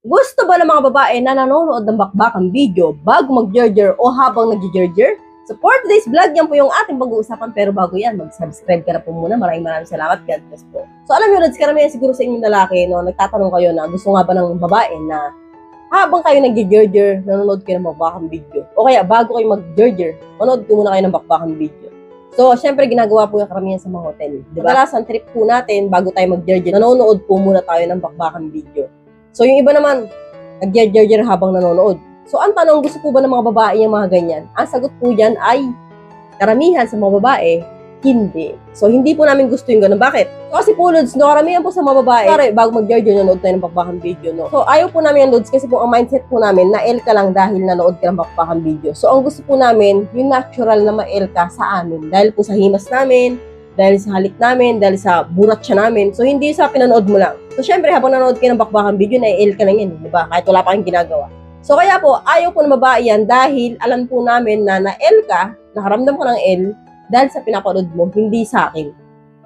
Gusto ba ng mga babae na nanonood ng bakbakang video bago mag-gerger o habang nag-gerger? So for today's vlog, yan po yung ating pag-uusapan. Pero bago yan, mag-subscribe ka na po muna. Maraming salamat. God bless po. So alam nyo, Lods, karamihan siguro sa inyong lalaki, no, nagtatanong kayo na gusto nga ba ng babae na habang kayo nag-gerger, nanonood kayo ng bakbakang video. O kaya bago kayo mag-gerger, manood ko muna kayo ng bakbakang video. So, syempre, ginagawa po yung karamihan sa mga hotel. Diba? Kadalasan, trip po natin, bago tayo mag-gerger, nanonood po muna tayo ng bakbakang video. So, yung iba naman, nag-gerger habang nanonood. So, ang tanong, gusto po ba ng mga babae yung mga ganyan? Ang sagot po dyan ay, karamihan sa mga babae, hindi. So, hindi po namin gusto yung ganun. Bakit? So, kasi po, Lods, no, karamihan po sa mga babae, pare, bago mag-gerger, nanonood tayo ng bakbakang video, no? So, ayaw po namin yung Lods, kasi po ang mindset po namin, na-L ka lang dahil nanood ka ng bakbakang video. So, ang gusto po namin, yung natural na ma-L ka sa amin. Dahil po sa himas namin, dahil sa halik namin, dahil sa buratsa namin. So, hindi sa pinanood mo lang. So, syempre, habang nanood kayo ng bakbakang video, na-L ka lang yan, di ba? Kahit wala pa kang ginagawa. So, kaya po, ayaw po ng babae yan dahil alam po namin na na-L ka, nakaramdam ka ng L, dahil sa pinapanood mo, hindi sa akin.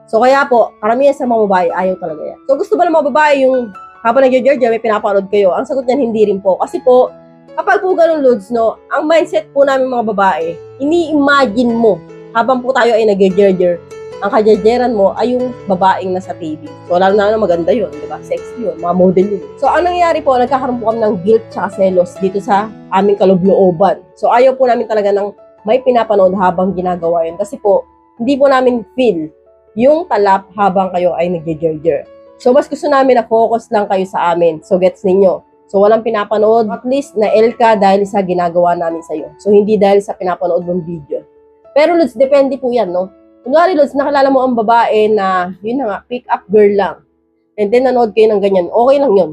So, kaya po, karamihan sa mga babae, ayaw talaga yan. So, gusto ba ng mga babae yung habang nag-gerger, may pinapanood kayo? Ang sagot niyan, hindi rin po. Kasi po, kapag po ganun, Lods, no, ang mindset po namin mga babae, ini-imagine mo, habang po tayo ay nag-gerger, ang kajerjeran mo ay yung babaeng nasa TV. So, lalo na maganda yun, di ba? Sexy yun, mga model yun. So, ang nangyayari po, nagkakaroon po kami ng guilt tsaka selos dito sa aming kaloob-looban. So, ayaw po namin talaga ng may pinapanood habang ginagawa yun. Kasi po, hindi po namin feel yung talap habang kayo ay nag-gerger. So, mas gusto namin na focus lang kayo sa amin. So, gets ninyo. So, walang pinapanood. At least, na-L ka dahil sa ginagawa namin sa'yo. So, hindi dahil sa pinapanood mong video. Pero, Lods, depende po yan, no? Kunwari, Lods, nakilala mo ang babae na, yun na nga, pick-up girl lang. And then, nanood kayo ng ganyan. Okay lang yun.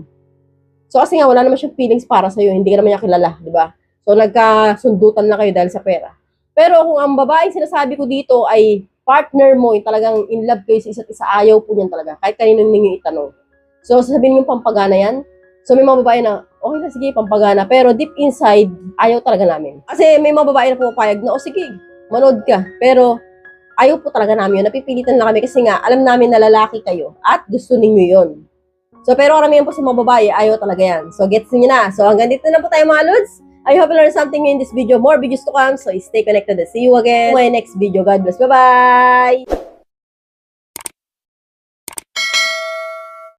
So, kasi nga, wala naman siyang feelings para sa'yo. Hindi ka naman niya kilala, di ba? So, nagkasundutan na kayo dahil sa pera. Pero, kung ang babaeng sinasabi ko dito ay partner mo, yung talagang in love kayo sa isa't isa, ayaw po niyan talaga. Kahit kanino ninyo itanong. So, sasabihin yung pampagana yan. So, may mga babae na, okay na, sige, pampagana. Pero, deep inside, ayaw talaga namin. Kasi, may mga babae na pumapayag na, sige, manood ka. Pero, ayaw po talaga namin yun. Napipilitan lang kami kasi nga, alam namin na lalaki kayo at gusto ninyo yun. So, pero karamihan po sa mga babae, ayaw talaga yan. So, gets niyo na. So, hanggang dito na po tayo mga Lods. I hope you learned something in this video. More videos to come. So, stay connected. See you again in my next video. God bless. Bye-bye!